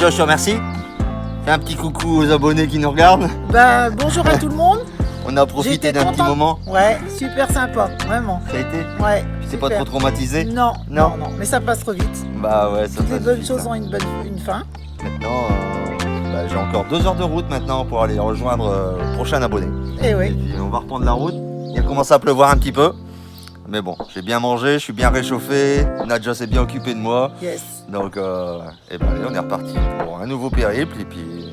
Nadja, je te remercie. Fais un petit coucou aux abonnés qui nous regardent. Bah, bonjour à tout le monde. On a profité J'étais d'un petit contente. moment. Ouais, super sympa, vraiment. Ça a été? Ouais. Tu t'es pas super. trop traumatisé? Non, Non. non, non, mais ça passe trop vite. Bah ouais, ça Toutes les passe bonnes vite, choses hein. ont une fin. Maintenant, j'ai encore 2 heures de route maintenant pour aller rejoindre le prochain abonné. Et Et oui. puis on va reprendre la route. Il commence à pleuvoir un petit peu. Mais bon, j'ai bien mangé, je suis bien réchauffé. Nadja s'est bien occupée de moi. Yes. Donc, et ben allez, on est reparti pour un nouveau périple. Et puis,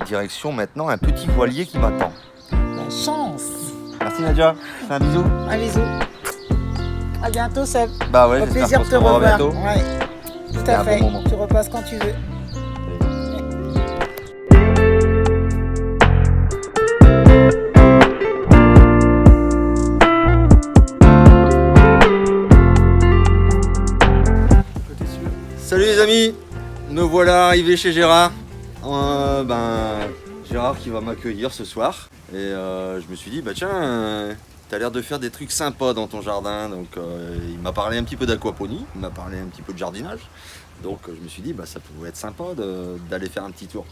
direction maintenant un petit voilier qui m'attend. La chance. Merci Nadja, fais un bisou. Un bisou. À bientôt, Seb. Bah ouais, Au j'espère plaisir qu'on de se te revoit revoir. bientôt. Ouais. Tout C'était à un fait. bon moment. Tu repasses quand tu veux. Salut les amis, me voilà arrivé chez Gérard. Gérard qui va m'accueillir ce soir. Et je me suis dit, bah tiens, t'as l'air de faire des trucs sympas dans ton jardin. Donc il m'a parlé un petit peu d'aquaponie, il m'a parlé un petit peu de jardinage. Donc je me suis dit, bah ça pouvait être sympa d'aller faire un petit tour.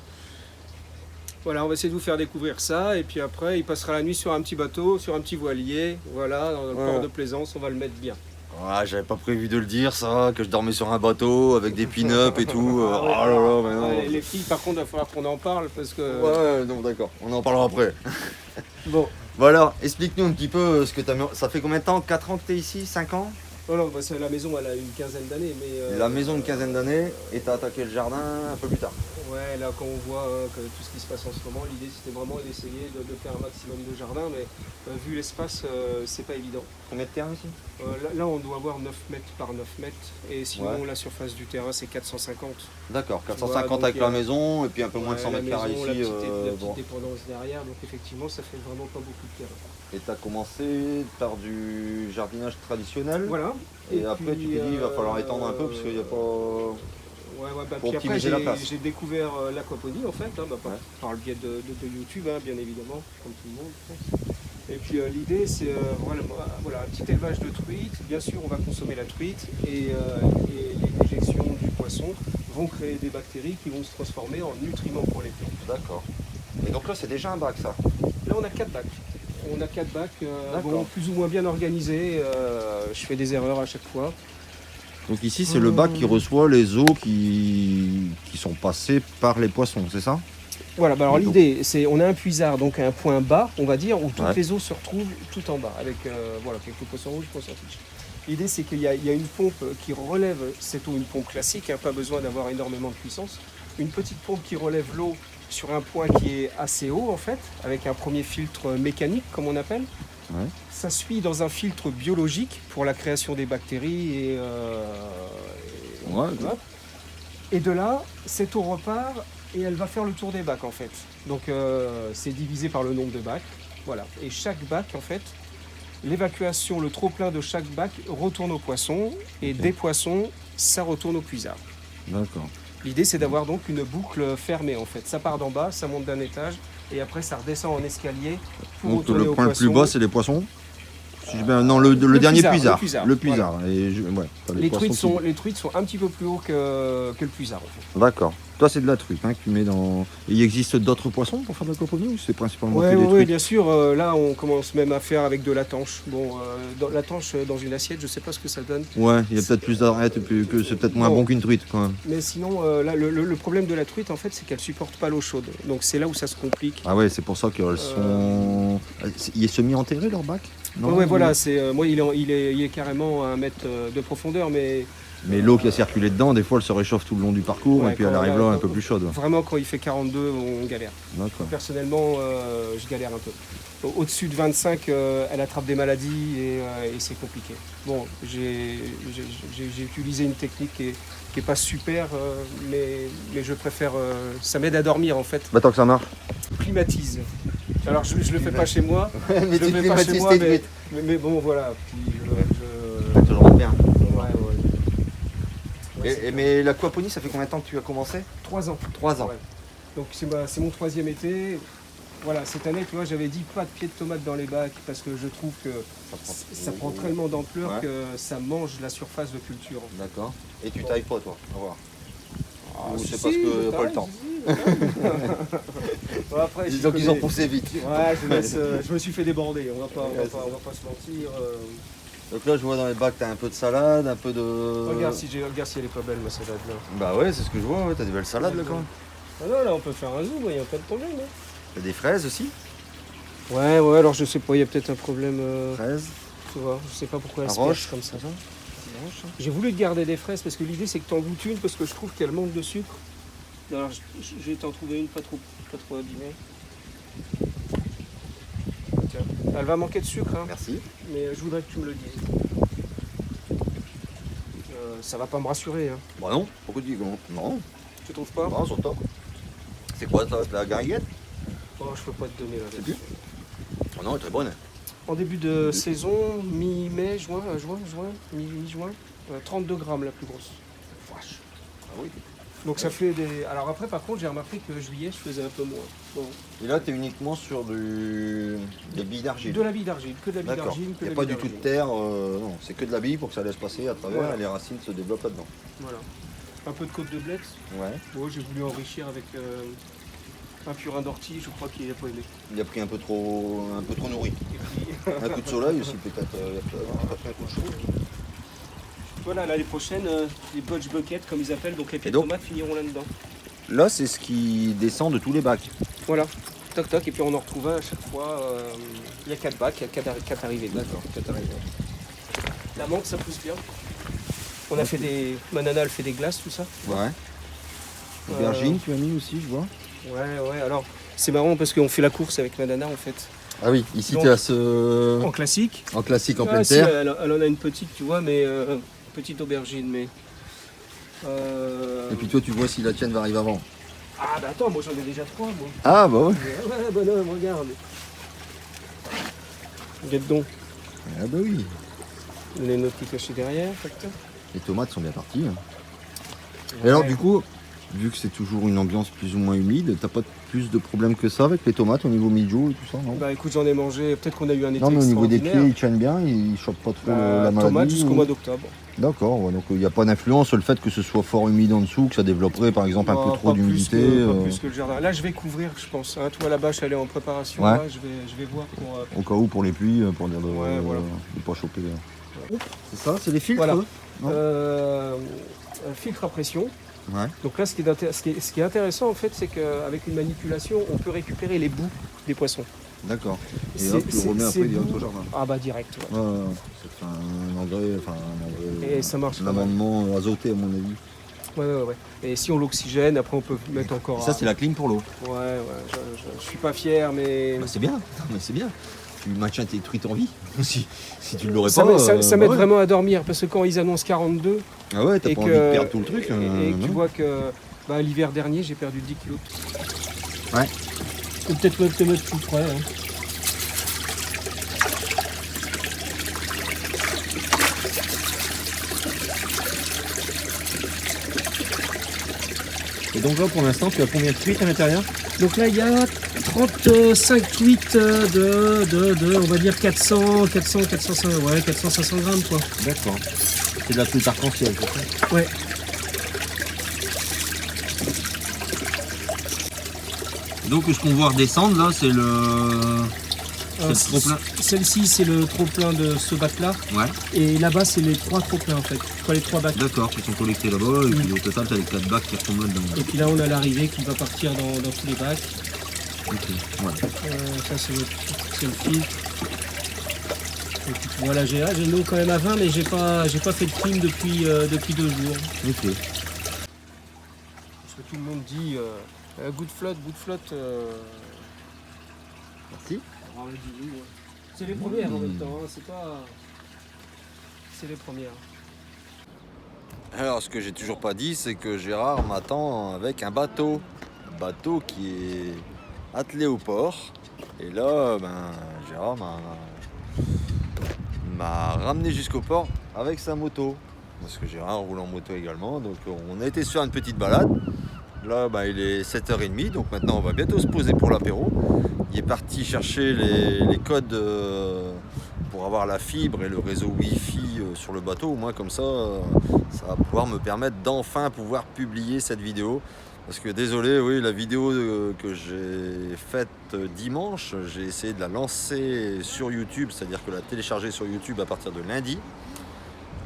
Voilà, on va essayer de vous faire découvrir ça, et puis après, il passera la nuit sur un petit bateau, sur un petit voilier, voilà, dans le port de Plaisance, on va le mettre bien. Ouais, j'avais pas prévu de le dire ça, que je dormais sur un bateau avec des pin-up et tout. Ah ouais. Oh là là, mais non. Les filles, par contre, il va falloir qu'on en parle, parce que... Ouais, non, d'accord, on en parlera après. Bon, Bon alors, explique-nous un petit peu ce que t'as mis. Ça fait combien de temps? 4 ans que t'es ici? 5 ans? voilà, bah, la maison, elle a une quinzaine d'années, mais... La maison une quinzaine d'années et t'as attaqué le jardin un peu plus tard. Ouais, là, quand on voit que tout ce qui se passe en ce moment, l'idée, c'était vraiment d'essayer de faire un maximum de jardin, mais vu l'espace, c'est pas évident. Combien de terrain ici? Là, on doit avoir 9 mètres par 9 mètres, et sinon, Ouais. la surface du terrain, c'est 450. D'accord, Tu 450 vois, donc, avec la maison et puis un peu moins de 100 la mètres carrés maison, ici. la petite Bon. dépendance derrière, donc effectivement ça fait vraiment pas beaucoup de terrain. Et t'as commencé par du jardinage traditionnel. Voilà. Et après puis, tu t'es dit il va falloir étendre un peu parce qu'il n'y a pas. Bah, pour puis après optimiser la place. j'ai découvert l'aquaponie en fait, par, Ouais. par le biais de YouTube, bien évidemment, comme tout le monde je pense. Et puis l'idée c'est voilà, un petit élevage de truites. Bien sûr on va consommer la truite et les déjections du poisson vont créer des bactéries qui vont se transformer en nutriments pour les plantes. D'accord. Et donc là c'est déjà un bac ça. Là on a 4 bacs. On a 4 bacs, D'accord. plus ou moins bien organisés. Je fais des erreurs à chaque fois. Donc ici c'est le bac qui reçoit les eaux qui sont passées par les poissons, c'est ça? Voilà, bah alors Donc- l'idée, c'est on a un puisard, donc un point bas, on va dire, où toutes Ouais. les eaux se retrouvent tout en bas, avec quelques poissons rouges, poissons fiches. L'idée, c'est qu'il y a une pompe qui relève cette eau, une pompe classique, pas besoin d'avoir énormément de puissance. Une petite pompe qui relève l'eau sur un point qui est assez haut, en fait, avec un premier filtre mécanique, comme on appelle. Ouais. Ça suit dans un filtre biologique pour la création des bactéries et Ouais. voilà. Et de là, cette eau repart et elle va faire le tour des bacs en fait. Donc c'est divisé par le nombre de bacs. Voilà. Et chaque bac en fait, l'évacuation, le trop-plein de chaque bac retourne aux poissons et Ok. des poissons, ça retourne au puisard. D'accord. L'idée c'est d'avoir donc une boucle fermée en fait. Ça part d'en bas, ça monte d'un étage et après ça redescend en escalier pour Donc retourner le aux point le plus poissons. bas c'est les poissons. Si non, le dernier puisard, puisard. le Le puisard, puisard. Et ouais, t'as Les truites, poissons les truites sont un petit peu plus hauts que le puisard en fait. D'accord. Toi, c'est de la truite que tu mets dans. Et il existe d'autres poissons pour faire de l'aquaponie ou c'est principalement Ouais, que des ouais, truites? bien sûr. Là, on commence même à faire avec de la tanche. Bon, la tanche dans une assiette, je sais pas ce que ça donne. Ouais, il y a peut-être plus d'arêtes, que c'est peut-être moins Bon. bon qu'une truite quand même. Mais sinon, là, le problème de la truite, en fait, c'est qu'elle supporte pas l'eau chaude. Donc c'est là où ça se complique. Ah ouais, c'est pour ça qu'elles sont. Il est semi-enterré leur bac? Non, Ouais, voilà. C'est moi, il est carrément à 1 mètre de profondeur, mais Mais l'eau qui a circulé dedans, des fois, elle se réchauffe tout le long du parcours Ouais, et puis elle quand- arrive là un peu plus chaude. vraiment, quand il fait 42, on galère. D'accord. Personnellement, je galère un peu. Au-dessus de 25, elle attrape des maladies et c'est compliqué. Bon, j'ai utilisé une technique qui est pas super, mais je préfère. Ça m'aide à dormir en fait. Bah, tant que ça marche. Climatise. Alors je le fais pas chez moi. mais Je le fais pas chez moi, mais bon voilà. Puis Ça le rend bien. ouais. Mais l'aquaponie, ça fait combien de temps que tu as commencé? 3 ans. 3 ans. Ouais. Donc c'est mon 3e été. Voilà, cette année, tu vois, j'avais dit pas de pieds de tomates dans les bacs parce que je trouve que ça prend tellement d'ampleur Ouais. que ça mange la surface de culture. D'accord. Et tu tailles pas, toi? Au revoir. Ou si, c'est parce qu'il n'y a pas le pareil, temps. Bon, après, Disons qu'ils ont poussé vite. Ouais, je me suis fait déborder, on va pas se mentir. Donc là, je vois dans les bacs, t'as un peu de salade, un peu de... Regarde si elle est pas belle ma salade là. Bah ouais, c'est ce que je vois, ouais, t'as des belles salades là quand même. Ah non, là on peut faire un zoom, il n'y a pas de problème. Hein. T'as des fraises aussi. Ouais, alors je sais pas, il y a peut-être un problème. Fraises. Tu vois, je sais pas pourquoi elle Un se roche, perce comme ça. J'ai voulu te garder des fraises parce que l'idée c'est que t'en goûtes une parce que je trouve qu'elle manque de sucre. Alors je vais t'en trouver une pas trop abîmée. Tiens, elle va manquer de sucre, hein, Merci. mais je voudrais que tu me le dises. Ça va pas me rassurer, hein. Bah non, pourquoi tu dis comment? Non, Tu trouves pas? non, sur top. C'est quoi ça, la gariguette? Oh, je peux pas te donner là. C'est plus. Oh non, elle est très bonne. En début de saison, mi-mai, mi-juin, 32 grammes la plus grosse. Vache. Ah oui. Donc ça fait des... Alors après par contre j'ai remarqué que juillet je faisais un peu moins. Bon. Et là, t'es uniquement sur des billes d'argile. De la bille d'argile, que de la bille D'accord. d'argile. Il n'y a pas du tout de terre, non, c'est que de la bille pour que ça laisse passer à travers Voilà. et les racines se développent là-dedans. Voilà. Un peu de côte de blex. Ouais. Bon, j'ai voulu enrichir avec un purin d'ortie, je crois qu'il n'a pas aimé. Il a pris un peu trop nourri. Et puis, Un coup de soleil aussi peut-être. Il a pas pris un coup de chaud. voilà, l'année prochaine, les budge buckets comme ils appellent, donc les pieds de donc tomates finiront là-dedans. Là, c'est ce qui descend de tous les bacs. Voilà. Toc toc, et puis on en retrouve un à chaque fois. Il y a 4 bacs, il y a 4 arrivées. D'accord. 4 arrivées. La menthe, ça pousse bien. On a fait des... Manana, elle fait des glaces, tout ça. Ouais. Aubergine, tu as mis aussi, je vois. Ouais, alors c'est marrant parce qu'on fait la course avec Manana en fait. Ah oui, ici Donc, tu es à ce... En classique. en classique, en Ah, pleine si, terre. elle en a une petite, tu vois, mais petite aubergine, mais. Et puis toi, tu vois si la tienne va arriver avant. Ah bah attends, moi j'en ai déjà 3 moi. Ah bah ouais. Ouais, bonhomme, regarde. Regarde donc, Ah bah oui. les notes qui cachées derrière, facteur. Les tomates sont bien parties. Hein. Et alors du coup, vu que c'est toujours une ambiance plus ou moins humide, t'as pas plus de problèmes que ça avec les tomates au niveau mildiou et tout ça, non? Bah écoute, j'en ai mangé, peut-être qu'on a eu un été Non mais au niveau des pieds, extraordinaire. ils tiennent bien, ils chopent pas trop la maladie. Tomate jusqu'au ou- mois d'octobre. D'accord, ouais, donc il n'y a pas d'influence sur le fait que ce soit fort humide en dessous, que ça développerait par exemple un Non, peu trop pas plus d'humidité. que- Pas plus que le jardin. Là je vais couvrir, je pense. Hein. Toi la bâche elle est en préparation, Ouais. là, je vais voir pour. Au cas où pour les pluies, pour dire de Ouais, voilà. de pas choper. C'est ça, c'est les filtres. Voilà. Non. Un filtre à pression. Ouais. Donc là, ce qui est intéressant en fait, c'est qu'avec une manipulation, on peut récupérer les boues des poissons. D'accord. Et C'est- hop, tu c'est- remets c'est après direct beau. au jardin. Ah bah direct. Ouais. Ouais, ça te fait un engrais, Et ça marche un pas mal. amendement azoté à mon avis. Ouais. Et si on l'oxygène, après on peut mettre Et encore. ça c'est la clim pour l'eau. Ouais. Je suis pas fier, mais. Bah, c'est bien, mais c'est bien. Tu maintiens tes truites en vie. si tu ne l'aurais Ça, pas. ça m'aide ouais. vraiment à dormir parce que quand ils annoncent 42 Ah ouais, t'as et pas que, envie de perdre tout le truc. et que tu non. vois que bah, l'hiver dernier j'ai perdu 10 kilos. Ouais. Faut peut-être te mettre tout près. Hein. Et donc là pour l'instant tu as combien de truites à l'intérieur? Donc là, il y a 35 tweets de, on va dire 400, 500 grammes quoi. D'accord. C'est de la truite arc-en-ciel, c'est ça? Ouais. Donc ce qu'on voit redescendre là, c'est le... Euh, C'est le trop-plein. Celle-ci, c'est le trop-plein de ce bac-là. Ouais, Et là-bas, c'est les 3 trop-pleins en fait. Enfin, les 3 bacs. d'accord, qui sont collectés là-bas, et puis au total, t'as les 4 bacs qui retombent là-dedans. Et puis là, on a l'arrivée qui va partir dans tous les bacs. Ok, voilà. Ça, c'est le filtre. Et puis, voilà, j'ai l'eau quand même à 20, mais j'ai pas fait de clim depuis 2 jours. Ok. Parce que tout le monde dit good flotte. Merci. C'est les premières en même temps, hein, c'est les premières. Alors, ce que j'ai toujours pas dit, c'est que Gérard m'attend avec un bateau. Un bateau qui est attelé au port. Et là, Gérard m'a ramené jusqu'au port avec sa moto. Parce que Gérard roule en moto également. Donc, on a été sur une petite balade. Là, il est 7h30. Donc, maintenant, on va bientôt se poser pour l'apéro. Il est parti chercher les codes pour avoir la fibre et le réseau Wi-Fi sur le bateau. Au moins comme ça, ça va pouvoir me permettre d'enfin pouvoir publier cette vidéo. Parce que désolé, oui, la vidéo que j'ai faite dimanche, j'ai essayé de la lancer sur YouTube, c'est-à-dire que la télécharger sur YouTube à partir de lundi.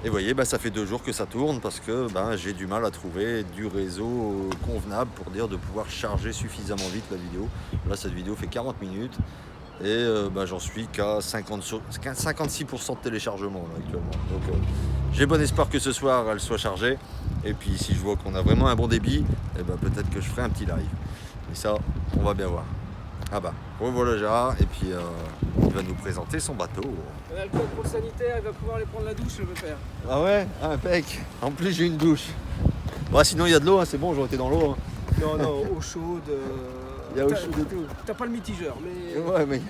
Et vous voyez, ça fait 2 jours que ça tourne parce que j'ai du mal à trouver du réseau convenable pour dire de pouvoir charger suffisamment vite la vidéo. Là, cette vidéo fait 40 minutes et j'en suis qu'à 56% de téléchargement là, actuellement. Donc j'ai bon espoir que ce soir elle soit chargée. Et puis si je vois qu'on a vraiment un bon débit, peut-être que je ferai un petit live. Et ça, on va bien voir. Revoilà Gérard, et puis il va nous présenter son bateau. On a le contrôle sanitaire, il va pouvoir aller prendre la douche, le père. Ah ouais? Ah, impec. En plus, j'ai une douche. Sinon, il y a de l'eau, c'est bon, j'aurais été dans l'eau. Non, eau chaude. Il y a eau chaude et tout. T'as pas le mitigeur, mais. Ouais, mais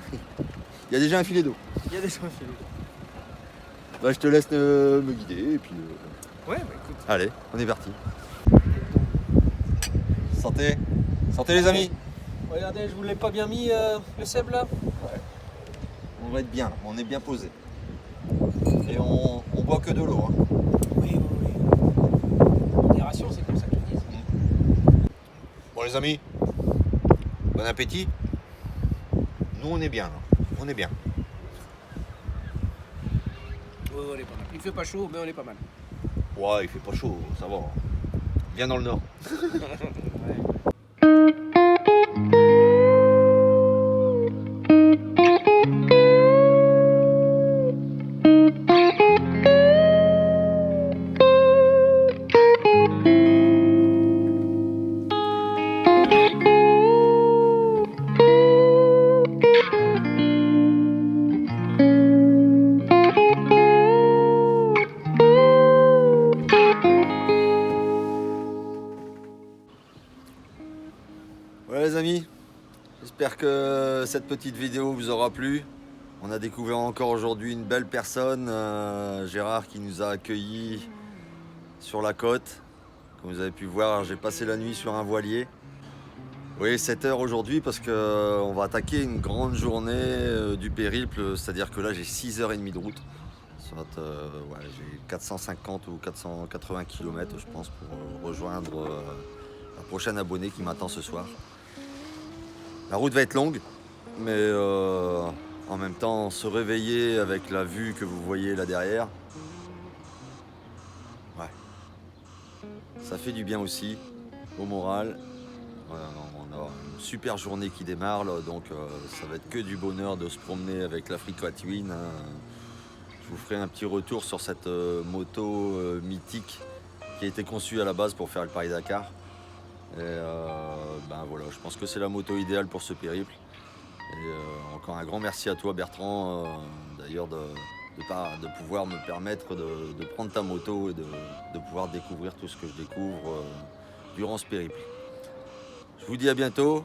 il y a déjà un filet d'eau. Il y a des gens filés. Je te laisse me guider, et puis. Ouais, écoute. Allez, on est parti. Santé. Santé, les amis. Regardez, je vous l'ai pas bien mis, le Seb là. On va être bien, on est bien posé. Et on boit que de l'eau. Oui. Modération, c'est comme ça qu'ils disent. Bon, les amis, bon appétit. Nous, on est bien, là. On est bien. Oui, on est pas mal. Il fait pas chaud, mais on est pas mal. Ouais, il fait pas chaud, ça va. Bien dans le nord. Voilà les amis, j'espère que cette petite vidéo vous aura plu. On a découvert encore aujourd'hui une belle personne, Gérard, qui nous a accueillis sur la côte. Comme vous avez pu voir, j'ai passé la nuit sur un voilier. Oui, 7 heures aujourd'hui parce qu'on va attaquer une grande journée du périple, c'est-à-dire que là j'ai 6h30 de route. Soit j'ai 450 ou 480 km je pense pour rejoindre la prochaine abonnée qui m'attend ce soir. La route va être longue, mais en même temps, se réveiller avec la vue que vous voyez là derrière, ça fait du bien aussi au moral. Voilà, on a une super journée qui démarre, là, donc ça va être que du bonheur de se promener avec l'Africa Twin. Je vous ferai un petit retour sur cette moto mythique qui a été conçue à la base pour faire le Paris-Dakar. Et voilà, je pense que c'est la moto idéale pour ce périple. Et encore un grand merci à toi Bertrand, d'ailleurs de pouvoir me permettre de prendre ta moto et de pouvoir découvrir tout ce que je découvre durant ce périple. Je vous dis à bientôt.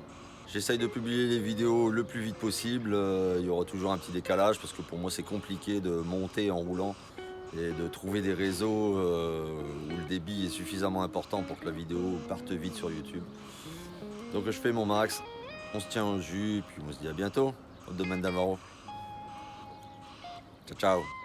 J'essaye de publier les vidéos le plus vite possible. Il y aura toujours un petit décalage parce que pour moi c'est compliqué de monter en roulant et de trouver des réseaux où le débit est suffisamment important pour que la vidéo parte vite sur YouTube. Donc je fais mon max, on se tient au jus, puis on se dit à bientôt au domaine d'Amaro. Ciao ciao.